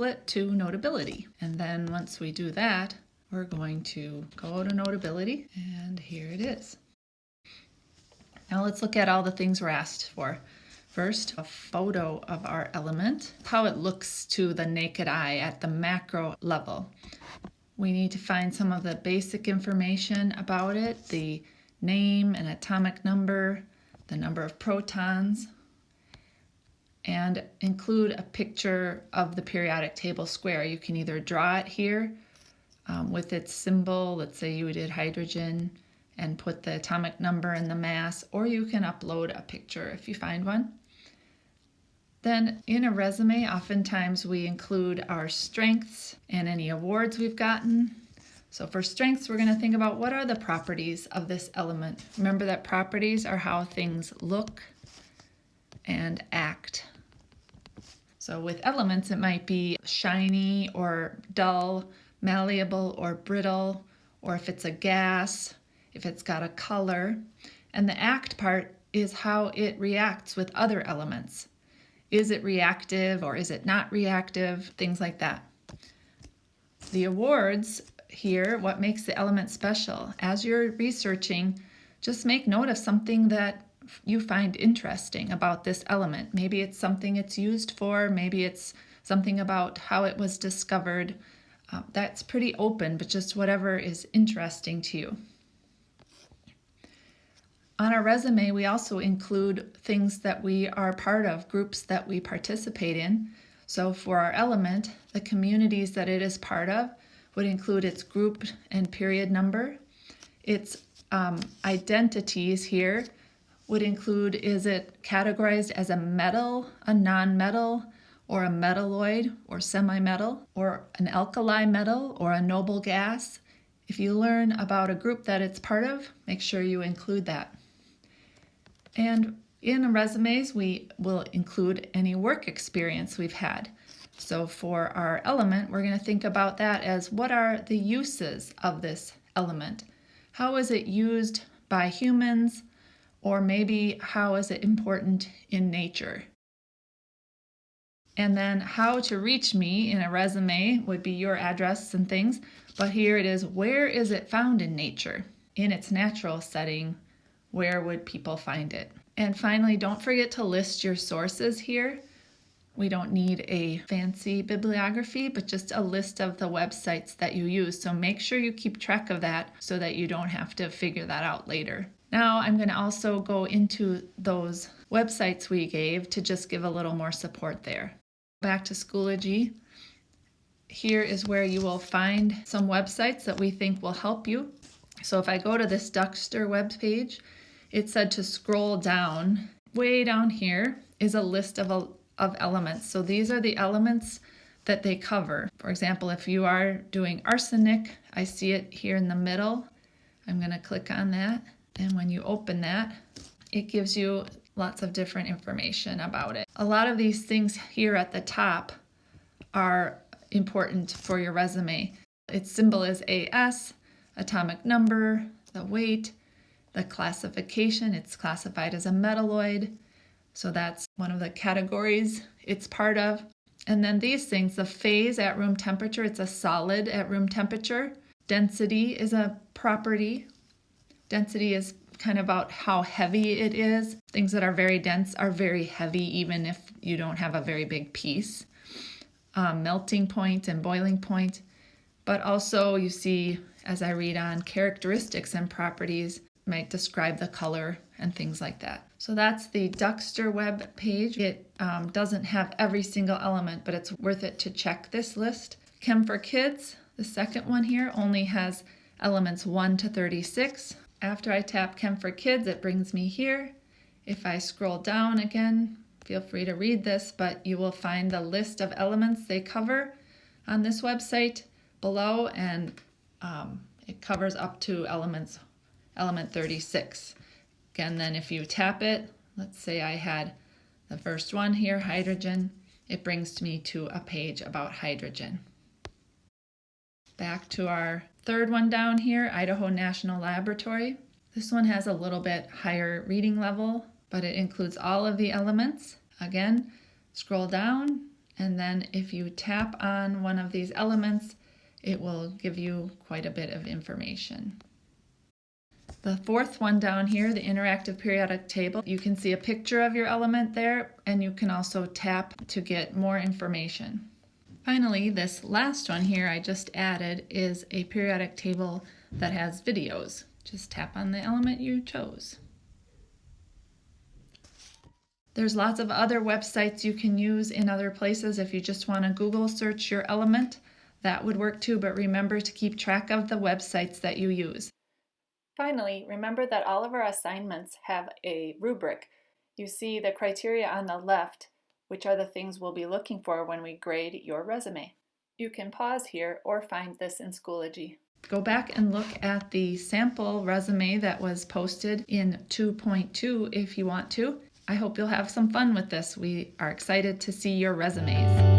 template to Notability. And then once we do that, we're going to go to Notability, and here it is. Now let's look at all the things we're asked for. First, a photo of our element, how it looks to the naked eye at the macro level. We need to find some of the basic information about it, the name and atomic number, the number of protons, and include a picture of the periodic table square. You can either draw it here with its symbol, let's say you did hydrogen, and put the atomic number and the mass, or you can upload a picture if you find one. Then in a resume, oftentimes we include our strengths and any awards we've gotten. So for strengths, we're going to think about what are the properties of this element. Remember that properties are how things look and act. So with elements, it might be shiny or dull, malleable or brittle, or if it's a gas, if it's got a color. And the act part is how it reacts with other elements. Is it reactive or is it not reactive? Things like that. The awards here, what makes the element special? As you're researching, just make note of something that you find interesting about this element. Maybe it's something it's used for, maybe it's something about how it was discovered. That's pretty open, but just whatever is interesting to you. On our resume, we also include things that we are part of, groups that we participate in. So for our element, the communities that it is part of would include its group and period number. Its identities here would include, is it categorized as a metal, a non-metal, or a metalloid, or semi-metal, or an alkali metal, or a noble gas? If you learn about a group that it's part of, make sure you include that. And in resumes, we will include any work experience we've had. So for our element, we're going to think about that as what are the uses of this element? How is it used by humans? Or maybe how is it important in nature? And then how to reach me in a resume would be your address and things. But here it is, where is it found in nature? In its natural setting, where would people find it? And finally, don't forget to list your sources here. We don't need a fancy bibliography, but just a list of the websites that you use. So make sure you keep track of that so that you don't have to figure that out later. Now I'm going to also go into those websites we gave to just give a little more support there. Back to Schoology. Here is where you will find some websites that we think will help you. So if I go to this Duckster webpage, it said to scroll down. Way down here is a list of elements. So these are the elements that they cover. For example, if you are doing arsenic, I see it here in the middle. I'm going to click on that. And when you open that, it gives you lots of different information about it. A lot of these things here at the top are important for your resume. Its symbol is AS, atomic number, the weight, the classification. It's classified as a metalloid. So that's one of the categories it's part of. And then these things, the phase at room temperature, it's a solid at room temperature. Density is a property. Density is kind of about how heavy it is. Things that are very dense are very heavy, even if you don't have a very big piece. Melting point and boiling point. But also you see, as I read on, characteristics and properties might describe the color and things like that. So that's the Duckster web page. It doesn't have every single element, but it's worth it to check this list. Chem for Kids, the second one here, only has elements 1 to 36. After I tap Chem for Kids, it brings me here. If I scroll down again, feel free to read this, but you will find the list of elements they cover on this website below, and it covers up to element 36. Again, then if you tap it, let's say I had the first one here, hydrogen, it brings me to a page about hydrogen. Back to our third one down here, Idaho National Laboratory. This one has a little bit higher reading level, but it includes all of the elements. Again, scroll down And then if you tap on one of these elements, it will give you quite a bit of information. The fourth one down here, the interactive periodic table, you can see a picture of your element there, and you can also tap to get more information. Finally, this last one here I just added is a periodic table that has videos. Just tap on the element you chose. There's lots of other websites you can use in other places. If you just want to Google search your element, that would work too, but remember to keep track of the websites that you use. Finally, remember that all of our assignments have a rubric. You see the criteria on the left, which are the things we'll be looking for when we grade your resume. You can pause here or find this in Schoology. Go back and look at the sample resume that was posted in 2.2 if you want to. I hope you'll have some fun with this. We are excited to see your resumes.